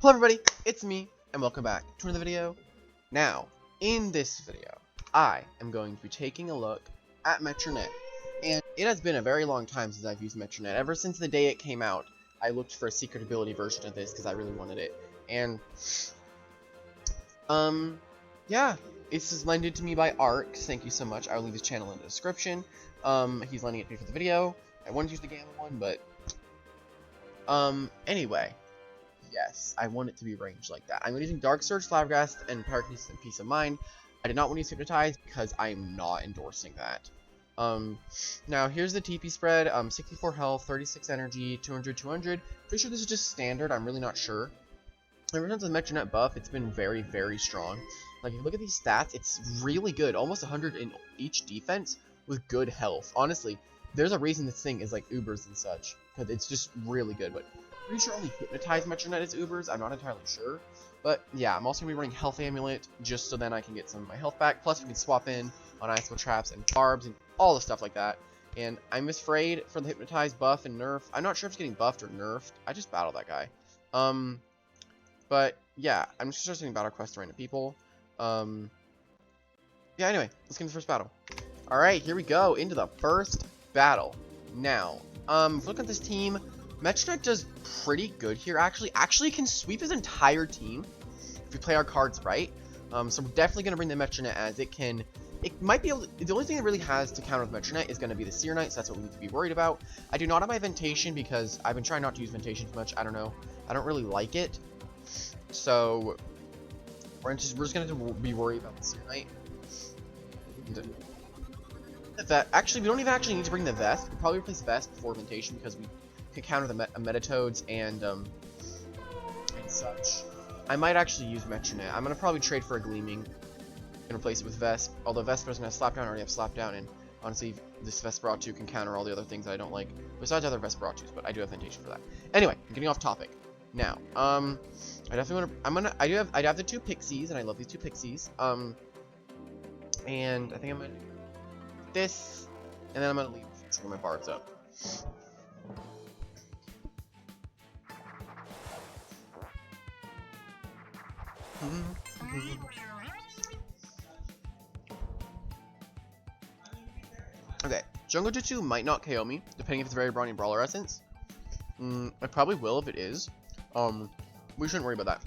Hello everybody, it's me, and welcome back to another video. Now, in this video, I am going to be taking a look at Metronette. And it has been a very long time since I've used Metronette. Ever since the day it came out, I looked for a secret ability version of this because I really wanted it. And, yeah, this is lended to me by Ark. Thank you so much. I will leave his channel in the description. He's lending it to me for the video. I wanted to use the Gamma one, but, anyway. Yes, I want it to be ranged like that. I'm using Dark Surge, Flabbergast, and Parakinesis and Peace of Mind. I did not want to use Hypnotize because I'm not endorsing that. Now here's the TP spread. 64 health, 36 energy, 200, 200. Pretty sure this is just standard. I'm really not sure. Ever since the Metronette buff, it's been very, very strong. Like, if you look at these stats, it's really good. Almost 100 in each defense with good health. Honestly, there's a reason this thing is like Ubers and such, because it's just really good. But pretty sure only Hypnotize Metronette is Ubers. I'm not entirely sure. But yeah, I'm also going to be running Health Amulet just so then I can get some of my health back. Plus, we can swap in on Icicle Traps and Barbs and all the stuff like that. And I'm afraid for the Hypnotize buff and nerf. I'm not sure if it's getting buffed or nerfed. I just battled that guy. But yeah, I'm just starting battle quests to random people. Yeah, anyway, let's get into the first battle. Alright, here we go into the first battle. Now, look at this team. Metronette does pretty good here, actually can sweep his entire team if we play our cards right. So we're definitely going to bring the Metronette as it might be able to, the only thing it really has to counter with Metronette is going to be the Seer Knight, so that's what we need to be worried about. I do not have my Ventation because I've been trying not to use Ventation too much. I don't know. I don't really like it. So we're just going to be worried about the Seer Knight. Actually, we don't even actually need to bring the Vest. We'll probably replace Vest before Ventation because we could counter the Metatoads and such. I might actually use Metronette. I'm gonna probably trade for a Gleaming and replace it with Vesp. Although Vesp doesn't have Slapdown, I already have Slapdown, and honestly, this Vesperatu can counter all the other things that I don't like, besides other Vesperatus. But I do have Ventation for that. Anyway, I'm getting off topic. Now, I definitely want to. I do have the two Pixies, and I love these two Pixies. And I think I'm gonna do this, and then I'm gonna leave for my Barbs up. Okay, Jungle Jutsu might not KO me, depending if it's very Brawny Brawler Essence. It probably will if it is. We shouldn't worry about that.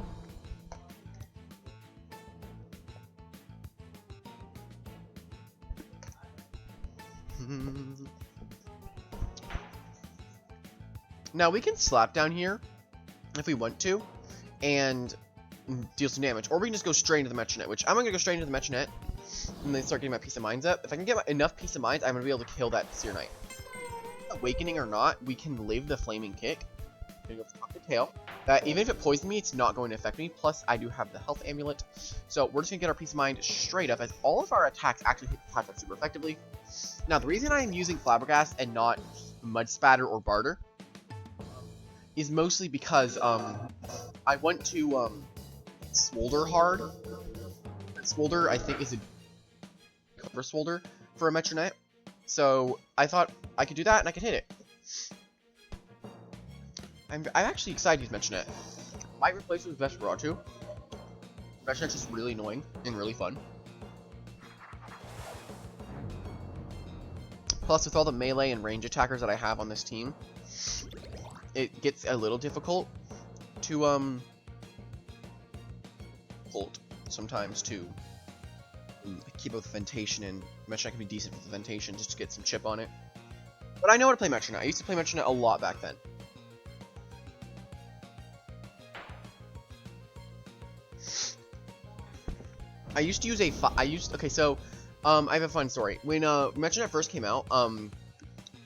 Now we can slap down here if we want to, and deal some damage, or we can just go straight into the Metronette, which I'm gonna go straight into the Metronette and then start getting my Peace of Minds up. If I can get enough Peace of Minds, I'm gonna be able to kill that Seer Knight. Awakening or not, we can live the Flaming Kick. I'm gonna go for top to tail. That even if it poisons me, it's not going to affect me. Plus, I do have the Health Amulet, so we're just gonna get our Peace of Mind straight up, as all of our attacks actually hit the attack super effectively. Now, the reason I am using Flabbergast and not Mud Spatter or Barter is mostly because I want to Smolder hard. Smolder, I think, is a cover Smolder for a Metronette. So I thought I could do that and I could hit it. I'm actually excited to use Metronette. Might replace it with Vesperatu. Metronette's just really annoying and really fun. Plus, with all the melee and range attackers that I have on this team, it gets a little difficult to sometimes to keep up with Ventation, and Metronette can be decent with the Ventation just to get some chip on it. But I know how to play Metronette. I used to play Metronette a lot back then. I used to use a okay, so I have a fun story. When Metronette first came out,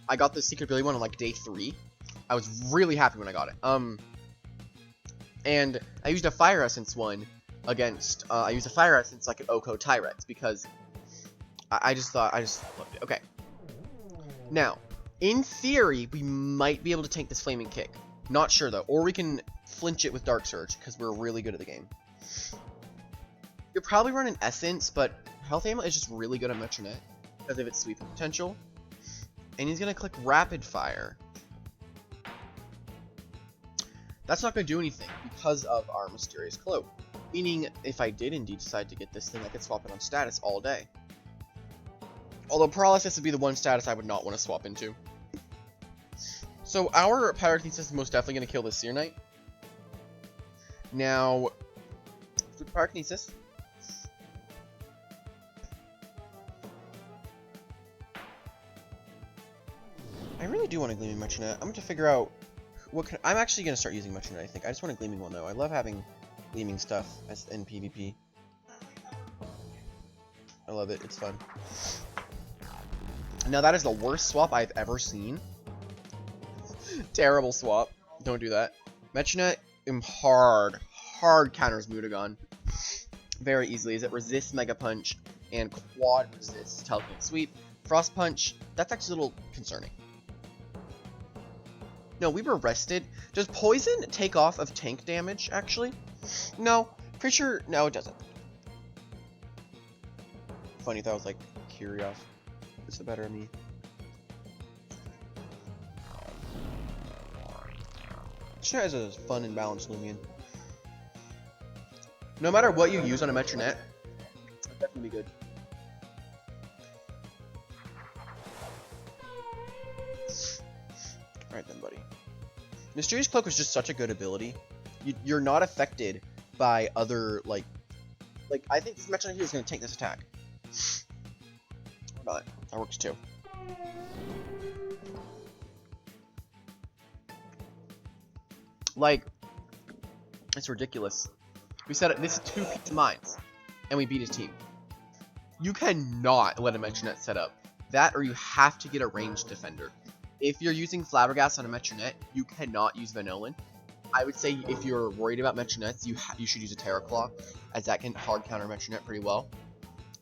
I got the secret ability one on like day 3. I was really happy when I got it. And I used a Fire Essence one against, I used a Fire Essence like an Oko Tyrex because I just loved it. Okay. Now, in theory, we might be able to tank this Flaming Kick. Not sure though. Or we can flinch it with Dark Surge because we're really good at the game. You'll probably run an Essence, but Health Amulet is just really good at Metronette because of its sweeping potential. And he's going to click Rapid Fire. That's not going to do anything because of our Mysterious Cloak. Meaning, if I did indeed decide to get this thing, I could swap it on status all day. Although Paralysis would be the one status I would not want to swap into. So our Pyrokinesis is most definitely going to kill the Seer Knight. Now, with Pyrokinesis, I really do want a Gleaming Metronette. I'm going to figure out what I'm actually going to start using Metronette, I think. I just want a Gleaming one, though. I love having Gleaming stuff in PvP. I love it. It's fun. Now, that is the worst swap I've ever seen. Terrible swap. Don't do that. Metronette, hard counters Mutagon very easily, as it resists Mega Punch and quad resists Telekinetic Sweep. Frost Punch, that's actually a little concerning. No, we were rested. Does Poison take off of tank damage, actually? No. Pretty sure, no, it doesn't. Funny, that was like Curios. What's the better of me? Metronette is a fun and balanced Loomian. No matter what you use on a Metronette, it'll definitely be good. Alright then, buddy. Mysterious Cloak is just such a good ability. You're not affected by other, like I think this Metronette here is going to take this attack. Or not. That works too. Like, it's ridiculous. We said this is 2 Pizza Mines, and we beat his team. You cannot let a Metronette set up that, or you have to get a ranged defender. If you're using Flabbergast on a Metronette, you cannot use Vanillin. I would say if you're worried about Metronettes, you should use a Terraclaw, as that can hard counter Metronette pretty well.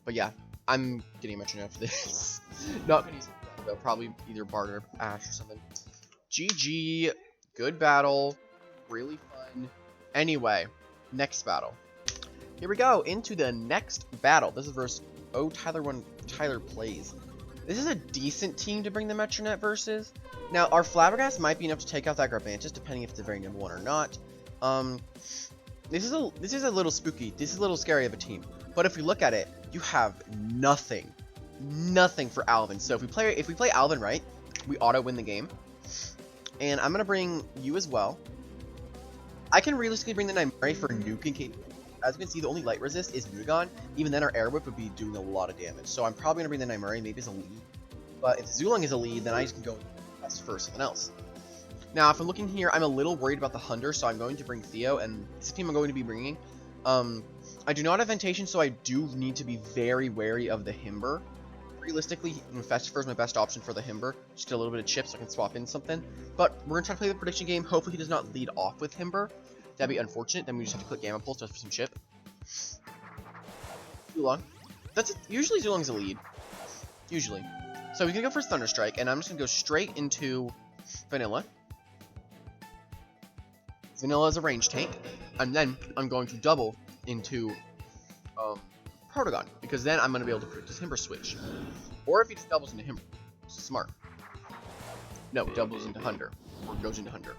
But yeah, I'm getting a Metronette for this. Not gonna use it though, probably either Bard or Ash or something. GG, good battle, really fun. Anyway, next battle. Here we go, into the next battle. This is versus Tyler Plays. This is a decent team to bring the Metronette versus. Now, our Flabbergast might be enough to take out that Garbantus, depending if it's a very number 1 or not. This is a little spooky. This is a little scary of a team. But if we look at it, you have nothing for Alvin. So if we play Alvin right, we auto win the game. And I'm gonna bring you as well. I can realistically bring the Nymari for nuking capability. As you can see, the only light resist is Mutagon. Even then, our Air Whip would be doing a lot of damage. So I'm probably going to bring the Nymari, maybe as a lead. But if Zulong is a lead, then I just can go for something else. Now, if I'm looking here, I'm a little worried about the Hunter, so I'm going to bring Theo, and this is the team I'm going to be bringing. I do not have Ventation, so I do need to be very wary of the Himber. Realistically, Infestifer is my best option for the Himber. Just get a little bit of chips so I can swap in something. But we're going to try to play the prediction game. Hopefully he does not lead off with Himber. That'd be unfortunate. Then we just have to click Gamma Pulse just for some chip. Zulong. Usually Zulong's a lead. Usually. So we can go for Thunderstrike, and I'm just going to go straight into Vanilla. Vanilla is a range tank. And then I'm going to double into Protogon, because then I'm going to be able to predict his Himber switch. Or if he just doubles into Himber. Smart. No, doubles into Hunter. Or goes into Hunter.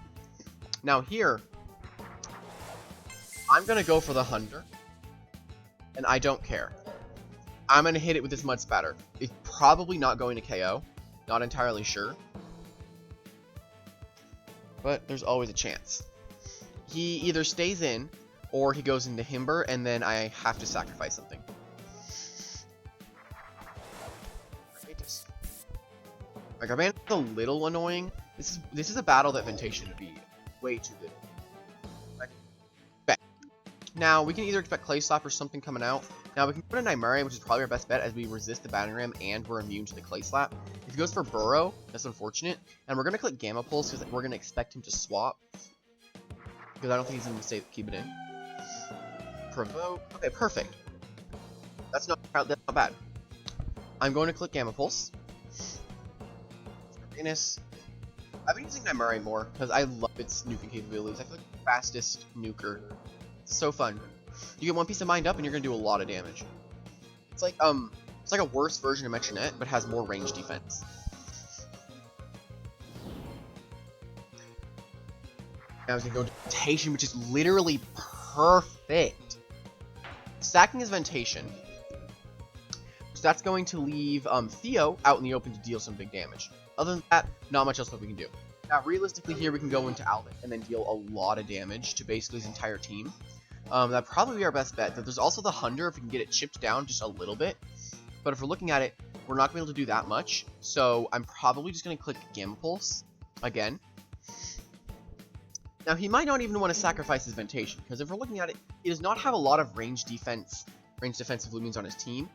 Now here, I'm going to go for the Hunter, and I don't care. I'm going to hit it with this Mud Spatter. It's probably not going to KO. Not entirely sure. But there's always a chance. He either stays in, or he goes into Himber, and then I have to sacrifice something. Like, Garbantus is a little annoying. This is a battle that Ventation would be way too good. Now, we can either expect Clay Slap or something coming out. Now, we can put a Nymarian, which is probably our best bet, as we resist the Battering Ram and we're immune to the Clay Slap. If he goes for Burrow, that's unfortunate. And we're going to click Gamma Pulse because we're going to expect him to swap. Because I don't think he's going to keep it in. Provoke. Okay, perfect. That's not bad. I'm going to click Gamma Pulse. Venus. I've been using Nymarian more because I love its nuking capabilities. I feel like the fastest nuker. It's so fun. You get one piece of mind up and you're gonna do a lot of damage. It's like a worse version of Metronette, but has more range defense. Now he's gonna go to Ventation, which is literally perfect. Stacking his Ventation. So that's going to leave Theo out in the open to deal some big damage. Other than that, not much else that we can do. Now, realistically here, we can go into Alvin and then deal a lot of damage to basically his entire team. That'd probably be our best bet. But there's also the Hunder if we can get it chipped down just a little bit. But if we're looking at it, we're not going to be able to do that much. So I'm probably just going to click Gamma Pulse again. Now, he might not even want to sacrifice his Ventation, because if we're looking at it, he does not have a lot of range defensive Loomians on his team.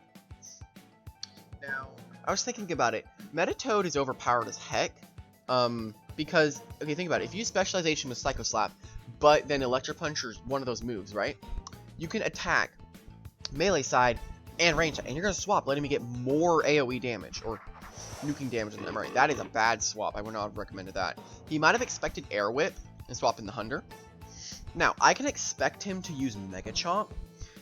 Now, I was thinking about it. Metatoad is overpowered as heck, because, okay, think about it. If you use Specialization with Psycho Slap, but then Electro Puncher is one of those moves, right? You can attack melee side and range side, and you're going to swap, letting me get more AoE damage, or nuking damage on them, right? That is a bad swap. I would not have recommended that. He might have expected Air Whip and swap in the Hunder. Now, I can expect him to use Mega Chomp,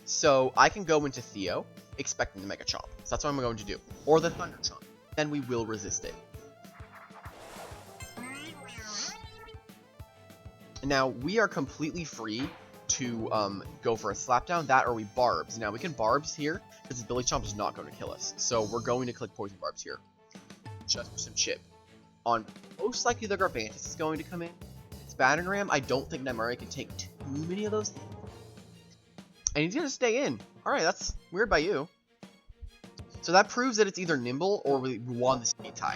so I can go into Theo, expecting the Mega Chomp. So that's what I'm going to do. Or the Thunder Chomp. Then we will resist it. Now, we are completely free to go for a Slapdown, that or we Barbs. Now, we can Barbs here, because the Billy Chomp is not going to kill us. So we're going to click Poison Barbs here. Just for some chip. On most likely the Garbantus is going to come in. Battering Ram, I don't think Nemari can take too many of those. And he's going to stay in. Alright, that's weird by you. So that proves that it's either Nimble or we won the Speed Tie.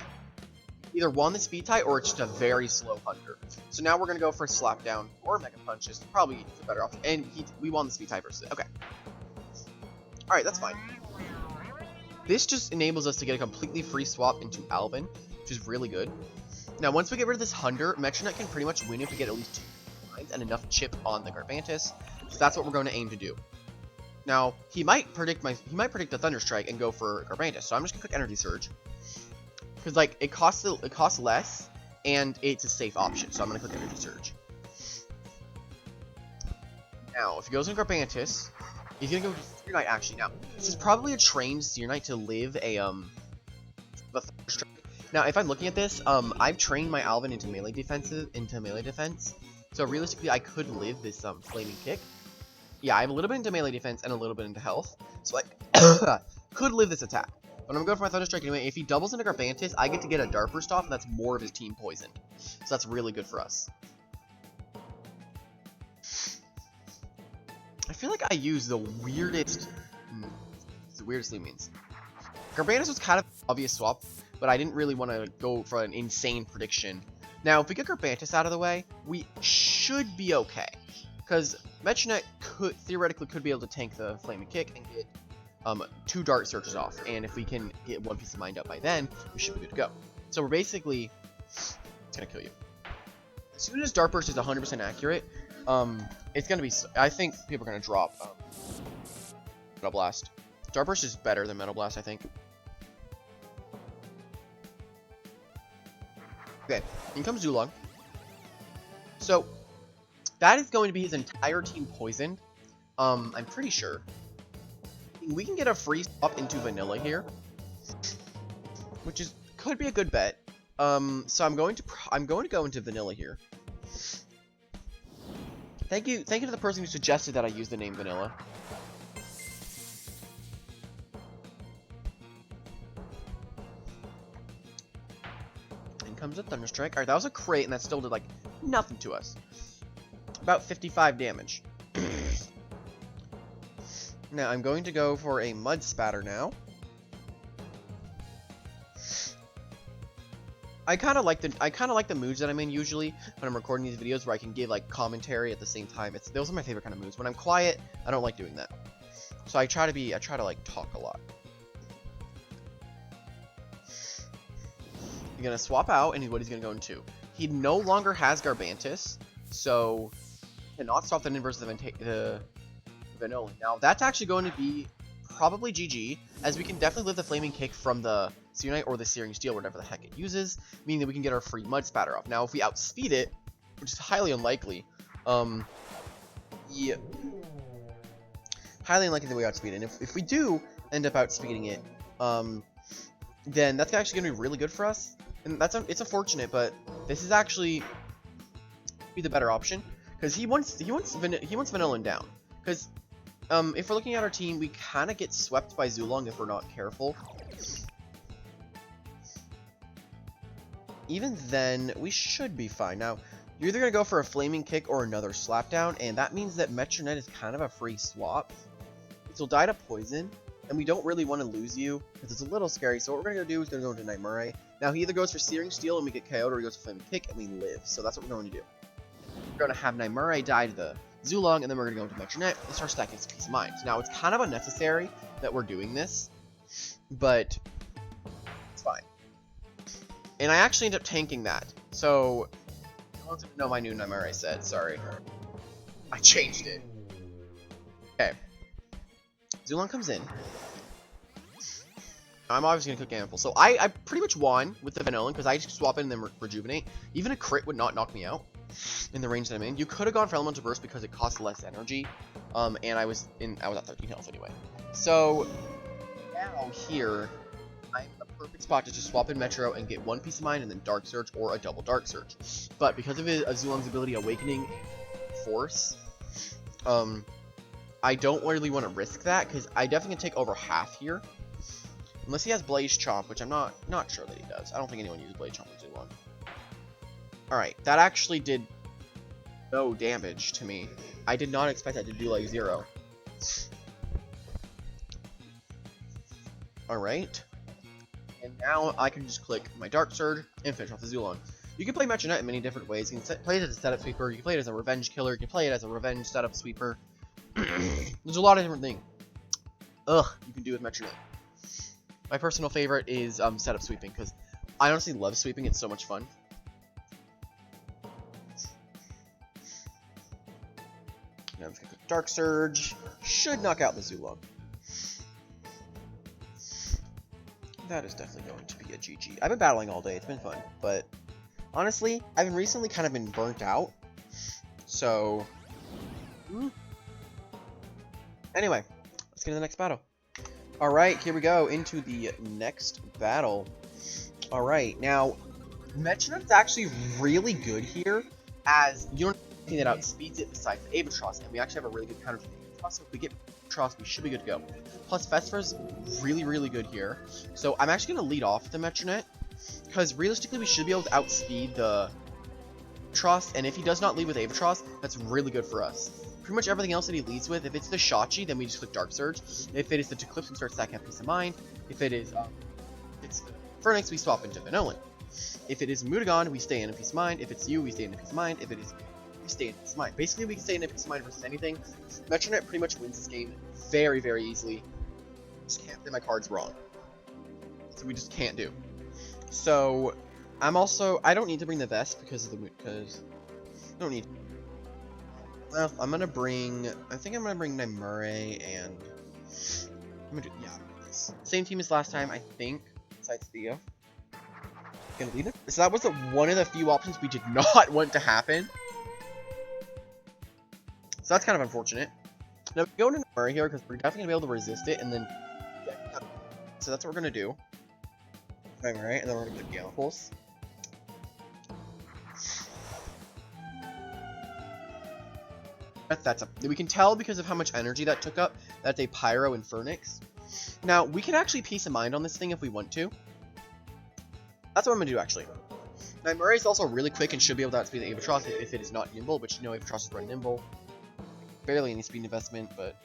Either won the Speed Tie or it's just a very slow Hunter. So now we're going to go for a Slapdown or Mega Punch is probably the better option. And we won the Speed Tie versus it. Okay. Alright, that's fine. This just enables us to get a completely free swap into Alvin, which is really good. Now, once we get rid of this Hunder, Metronette can pretty much win if we get at least 2 lines and enough chip on the Garbantus. So that's what we're going to aim to do. Now, he might predict the Thunder Strike and go for Garbantus. So I'm just gonna click Energy Surge, because like it costs less and it's a safe option. So I'm gonna click Energy Surge. Now, if he goes in Garbantus, he's gonna go to Seer Knight. Actually, now this is probably a trained Seer Knight to live a the Thunder Strike. Now, if I'm looking at this, I've trained my Alvin into melee defense. So realistically, I could live this Flaming Kick. Yeah, I have a little bit into melee defense and a little bit into health, so I could live this attack. But I'm going for my Thunder Strike anyway. If he doubles into Garbantus, I get to get a Dart Burst off, and that's more of his team poisoned. So that's really good for us. I feel like I use the weirdest Loomians. Garbantus was kind of an obvious swap, but I didn't really want to go for an insane prediction. Now, if we get Garbantus out of the way, we should be okay. Because Metronette theoretically could be able to tank the Flaming Kick and get 2 Dart Searches off. And if we can get 1 piece of mind up by then, we should be good to go. So we're basically... It's going to kill you. As soon as Dart Burst is 100% accurate, it's going to be... I think people are going to drop Metal Blast. Dart Burst is better than Metal Blast, I think. Okay, in comes Zulong. So, that is going to be his entire team poisoned. I'm pretty sure. We can get a free swap into Vanilla here, which could be a good bet. So I'm going to go into Vanilla here. Thank you to the person who suggested that I use the name Vanilla. Comes a Thunder Strike. Alright, that was a crate, and that still did, like, nothing to us. About 55 damage. Now, I'm going to go for a Mud Spatter now. I kind of like the moods that I'm in usually when I'm recording these videos, where I can give, like, commentary at the same time. Those are my favorite kind of moods. When I'm quiet, I don't like doing that. So I try to like talk a lot. He's going to swap out, and what he's going to go into. He no longer has Garbantus, so cannot stop the inverse of the Vanilla. Now, that's actually going to be probably GG, as we can definitely live the Flaming Kick from the Seer Knight or the Searing Steel, whatever the heck it uses, meaning that we can get our free Mud Spatter off. Now, if we outspeed it, which is highly unlikely, yeah, highly unlikely that we outspeed it. And if we do end up outspeeding it, then that's actually going to be really good for us. And it's unfortunate, but this is actually be the better option because he wants Vanillan down. Because if we're looking at our team, we kind of get swept by Zulong if we're not careful. Even then, we should be fine. Now, you're either going to go for a Flaming Kick or another Slapdown, and that means that Metronette is kind of a free swap. He'll die to Poison, and we don't really want to lose you, because it's a little scary, so what we're going to do is going to go into Nightmare. Now, he either goes for Searing Steel and we get KO'd, or he goes for Flaming Kick and we live, so that's what we're going to do. We're going to have Nightmare die to the Zulong, and then we're going to go into Metronette and start stacking some Peace of Mind. Now, it's kind of unnecessary that we're doing this, but it's fine. And I actually ended up tanking that, so I don't know my new Nightmare said, sorry. I changed it. Okay. Zulong comes in. I'm obviously going to click Gamble. So I pretty much won with the Vanillan because I just swap in and then rejuvenate. Even a crit would not knock me out in the range that I'm in. You could have gone for Elemental Burst because it costs less energy. And I was at 13 health anyway. So now here, I'm in the perfect spot to just swap in Metro and get one Peace of Mind and then Dark Surge or a double Dark Surge. But because of Zulong's ability Awakening Force, I don't really want to risk that because I definitely can take over half here. Unless he has Blaze Chomp, which I'm not sure that he does. I don't think anyone uses Blaze Chomp with Zulong. Alright, that actually did no damage to me. I did not expect that to do like 0. Alright. And now I can just click my Dark Surge and finish off the Zulong. You can play Metronette in many different ways. You can play it as a setup sweeper, you can play it as a revenge killer, you can play it as a revenge setup sweeper. There's a lot of different things. You can do with Metronette. My personal favorite is setup sweeping, because I honestly love sweeping, it's so much fun. Now I'm just gonna click Dark Surge. Should knock out the Zulong. That is definitely going to be a GG. I've been battling all day, it's been fun, but honestly, I've been recently kind of been burnt out. So anyway, let's get to the next battle. Alright, here we go into the next battle. Alright, now Metronette's actually really good here, as you don't have anything that outspeeds it besides the Avatros, and we actually have a really good counter for the Avatros, so if we get Avatros, we should be good to go. Plus, Vesper's really good here, so I'm actually going to lead off the Metronette, because realistically we should be able to outspeed the Avatros, and if he does not lead with Avatros, that's really good for us. Pretty much everything else that he leads with, if it's the Shachi, then we just click Dark Surge. If it is the Eclipse, we start stacking up Peace of Mind. If it is it's the Phoenix, we swap into Vanillan. If it is Mutagon, we stay in a Peace of Mind. If it's you, we stay in a Peace of Mind. If it is we stay in a Peace of Mind. Basically, we can stay in a Peace of Mind versus anything. Metronette pretty much wins this game very easily. Just can't play my cards wrong. So we just can't do. So I don't need to bring the vest because of the I don't need. Well, I think I'm gonna bring Nightmare and same team as last time, I think, besides Theo. Gonna leave it. So that was one of the few options we did not want to happen. So that's kind of unfortunate. Now we go into Nightmare here because we're definitely gonna be able to resist it, and then so that's what we're gonna do. Nightmare, and then we're gonna get Gamma Pulse. We can tell because of how much energy that took up. That's a Pyro and Phoenix. Now, we can actually Peace of Mind on this thing if we want to. That's what I'm going to do, actually. Now, Murray is also really quick and should be able to outspeed the Avatros if it is not nimble, which you know Avatros is very nimble. Barely any speed investment, but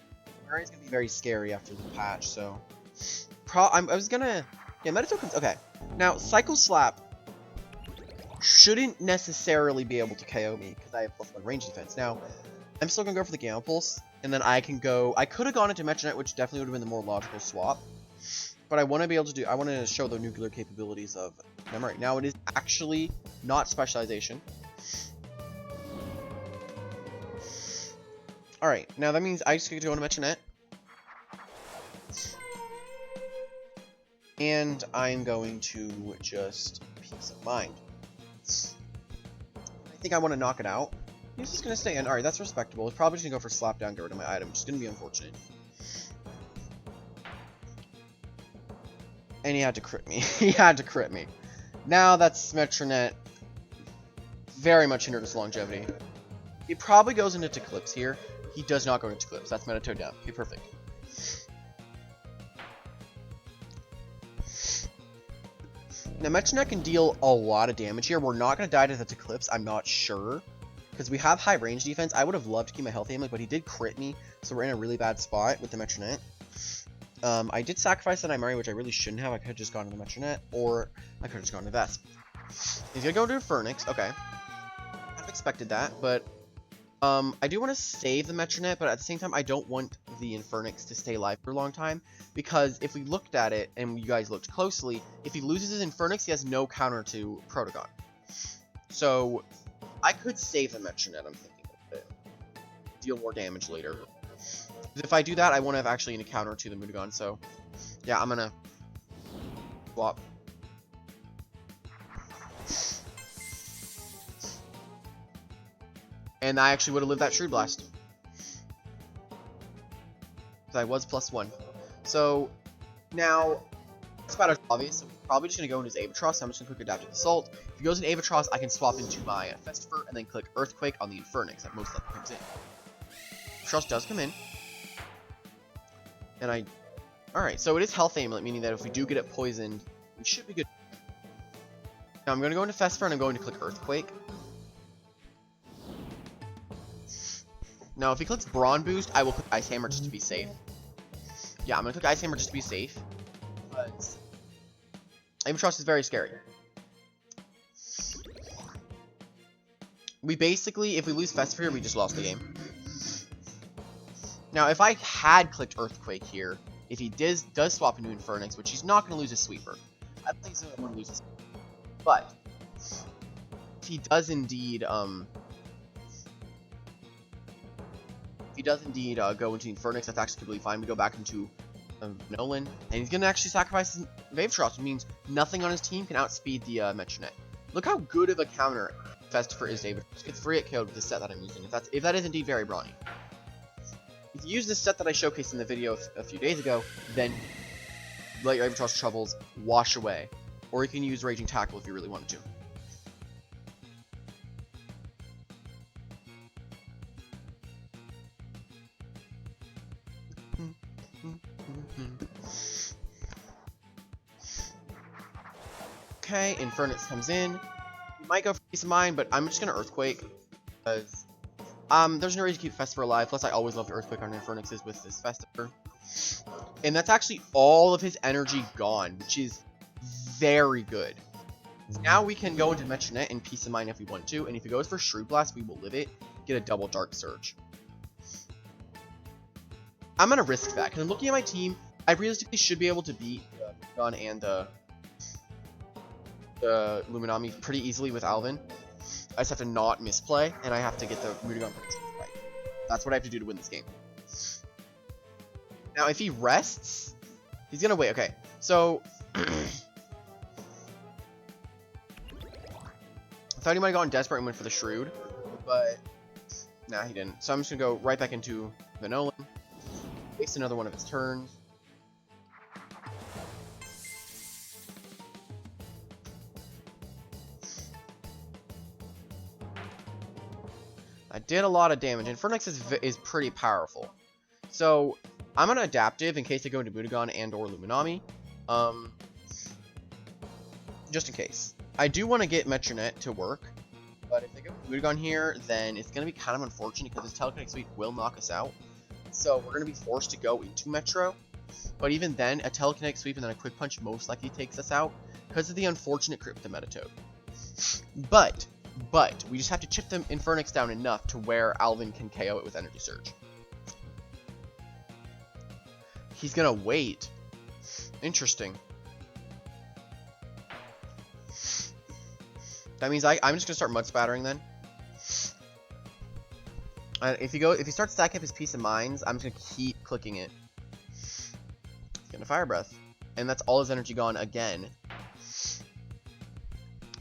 Murray is going to be very scary after the patch, so... I was going to... Yeah, Metatoken's... Okay. Now, Cycle Slap shouldn't necessarily be able to KO me, because I have +1 range defense. Now... I'm still gonna go for the Gamma Pulse, and then I could have gone into Metronette, which definitely would have been the more logical swap. But I want to be able to I want to show the nuclear capabilities of Memory. Now it is actually not specialization. Alright, now that means I just get to go into Metronette. And I'm going to just Peace of Mind. I think I want to knock it out. He's just gonna stay in. Alright, that's respectable. He's probably just gonna go for Slap Down, get rid of my item, which is gonna be unfortunate. And he had to crit me. He had to crit me. Now that's Metronette very much hindered his longevity. He probably goes into Eclipse here. He does not go into Eclipse. That's Metronette down. Okay, perfect. Now, Metronette can deal a lot of damage here. We're not going to die to that Eclipse, I'm not sure. Because we have high range defense. I would have loved to keep my health aiming, but he did crit me. So we're in a really bad spot with the Metronette. I did sacrifice the Nightmare, which I really shouldn't have. I could have just gone to the Metronette, or I could have just gone to Vesp. He's going to go to Infernix. Okay. Kind of expected that, but I do want to save the Metronette, but at the same time, I don't want the Infernix to stay alive for a long time, because if we looked at it, and you guys looked closely, if he loses his Infernix, he has no counter to Protogon. So, I could save the Metronette, I'm thinking of it. Deal more damage later. If I do that, I won't have actually any counter to the Mutagon, so, yeah, I'm gonna swap. And I actually would have lived that Shrewd Blast. Because I was +1. So, now, Spatter's obvious, so we're probably just going to go into his Avatros. So I'm just going to click Adaptive Assault. If he goes in Avatros, I can swap into my Festifer and then click Earthquake on the Infernix that most likely comes in. Avatros does come in. And alright, so it is Health Amulet, meaning that if we do get it poisoned, we should be good. Now I'm going to go into Festifer and I'm going to click Earthquake. Now, if he clicks Brawn Boost, I will click Ice Hammer just to be safe. Yeah, I'm going to click Ice Hammer just to be safe. But Avatros is very scary. We basically, if we lose Festifer here, we just lost the game. Now, if I had clicked Earthquake here, if he does swap into Infernix, which he's not going to lose his Sweeper. I don't think he's going to lose his Sweeper. But, if he does indeed, go into Infernix, that's actually completely fine. We go back into Nolan, and he's going to actually sacrifice his Avatros, which means nothing on his team can outspeed the Metronette. Look how good of a counter Festifer is to Avatros. It's free at KO with the set that I'm using, if that is indeed very brawny. If you use this set that I showcased in the video a few days ago, then let your Avatros troubles wash away. Or you can use Raging Tackle if you really wanted to. Okay, Infernix comes in. You might go for Peace of Mind, but I'm just gonna Earthquake because there's no reason to keep Festifer alive. Plus, I always loved Earthquake on Infernixes with this Festifer, and that's actually all of his energy gone, which is very good. So now we can go into Metronette and Peace of Mind if we want to, and if he goes for Shrewd Blast, we will live it. Get a double Dark Surge. I'm gonna risk that because looking at my team, I realistically should be able to beat the Gun and the Luminami pretty easily with Alvin. I just have to not misplay, and I have to get the Mutagon right. That's what I have to do to win this game. Now, if he rests, he's gonna wait. Okay, so I thought he might have gone Desperate and went for the Shrewd, but nah, he didn't. So I'm just gonna go right back into the Nolan, waste another one of his turns. I did a lot of damage. Infernix is pretty powerful. So, I'm going to Adaptive in case I go into Mutagon and or Luminami. Just in case. I do want to get Metronette to work. But if they go Mutagon here, then it's going to be kind of unfortunate because this Telekinetic Sweep will knock us out. So, we're going to be forced to go into Metro. But even then, a Telekinetic Sweep and then a Quick Punch most likely takes us out because of the unfortunate crit with the Metatoad. But we just have to chip the Infernix down enough to where Alvin can KO it with Energy Surge. He's gonna wait. Interesting. That means I'm just gonna start Mud Spattering then. If he starts stacking up his Peace of Minds, I'm just gonna keep clicking it. He's gonna Fire Breath, and that's all his energy gone again.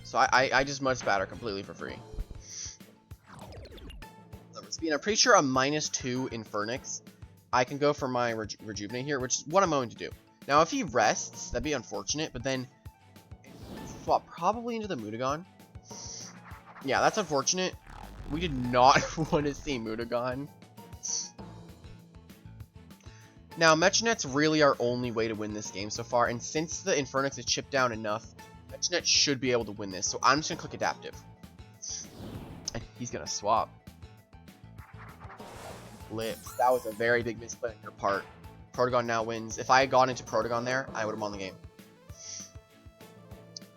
So I just Mud Spatter completely for free. Speed, I'm pretty sure a -2 Infernix. I can go for my Rejuvenate here, which is what I'm going to do. Now, if he rests, that'd be unfortunate, but then swap probably into the Mutagon. Yeah, that's unfortunate. We did not want to see Mudagon. Now, Metronette's really our only way to win this game so far, and since the Infernix is chipped down enough, Metronette should be able to win this, so I'm just going to click Adaptive. And he's going to swap. Flips. That was a very big misplay on your part. Protogon now wins. If I had gone into Protogon there, I would have won the game.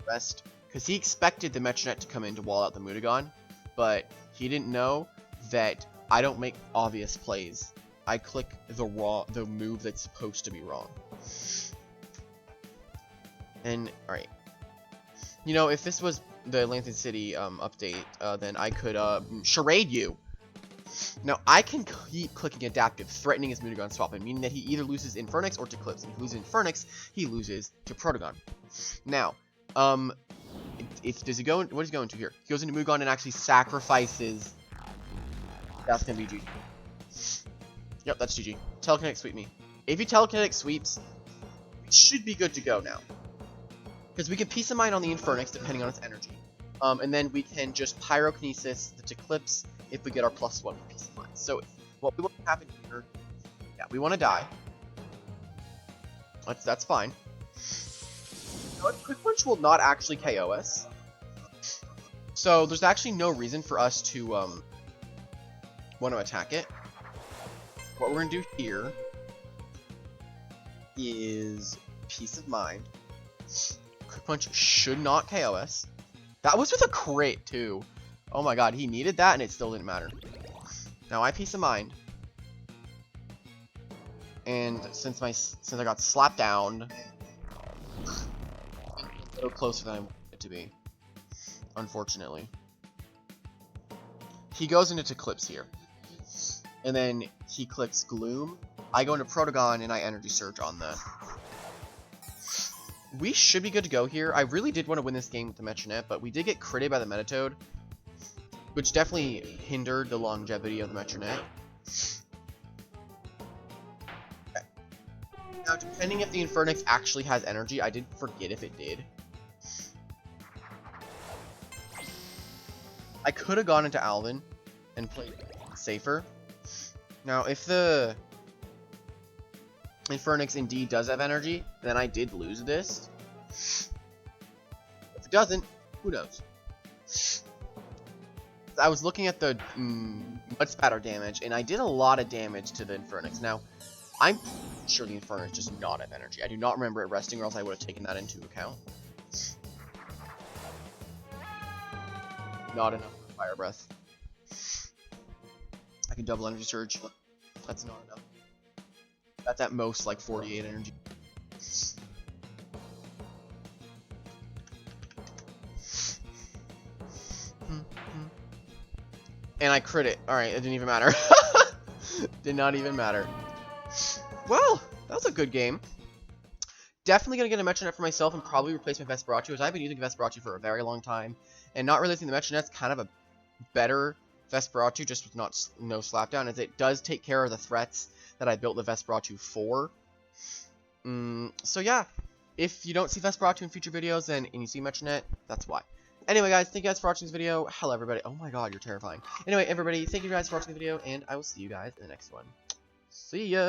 Rest. Because he expected the Metronette to come in to wall out the Mudagon, but he didn't know that I don't make obvious plays. I click the move that's supposed to be wrong. And, alright. You know, if this was the Atlantic City update, then I could charade you. Now, I can keep clicking Adaptive, threatening his Mudagon swapping, meaning that he either loses Infernix or to Eclipse. And if he loses Infernix, he loses to Protogon. Now, does he go? What is he going to here? He goes into Mudagon and actually sacrifices. That's gonna be GG. Yep, that's GG. Telekinetic sweep me. If he telekinetic sweeps, it should be good to go now. Because we can Peace of Mind on the Infernix depending on its energy. And then we can just Pyrokinesis the Eclipse if we get our +1 for Peace of Mind. So what we want to happen here, yeah, we want to die. That's fine. But Quick Punch will not actually KO us. So there's actually no reason for us to want to attack it. What we're going to do here is Peace of Mind. Quick Punch should not KO us. That was with a crit too. Oh my god, he needed that and it still didn't matter. Now I Peace of Mind. And since I got slapped down, a little closer than I wanted it to be. Unfortunately. He goes into Eclipse here. And then he clicks Gloom. I go into Protogon and I Energy Surge on the... We should be good to go here. I really did want to win this game with the Metronette, but we did get critted by the Metatoad, which definitely hindered the longevity of the Metronette. Okay. Now, depending if the Infernix actually has energy, I did forget if it did. I could have gone into Alvin and played safer. Now, if the Infernix indeed does have energy, then I did lose this. If it doesn't, who knows? I was looking at the Mud Spatter damage, and I did a lot of damage to the Infernix. Now, I'm sure the Infernix does not have energy. I do not remember it resting, or else I would have taken that into account. Not enough for Fire Breath. I can double Energy Surge. That's not enough. That's at most like 48 energy. And I crit it. Alright, it didn't even matter. Did not even matter. Well, that was a good game. Definitely going to get a Metronette for myself and probably replace my Vesperatu, as I've been using Vesperatu for a very long time. And not realizing the Metronette's kind of a better Vesperatu, just with no slapdown, as it does take care of the threats that I built the Vesperatu for. So yeah, if you don't see Vesperatu in future videos and you see Metronette, that's why. Anyway, guys, thank you guys for watching this video. Hello, everybody. Oh my god, you're terrifying. Anyway, everybody, thank you guys for watching the video, and I will see you guys in the next one. See ya!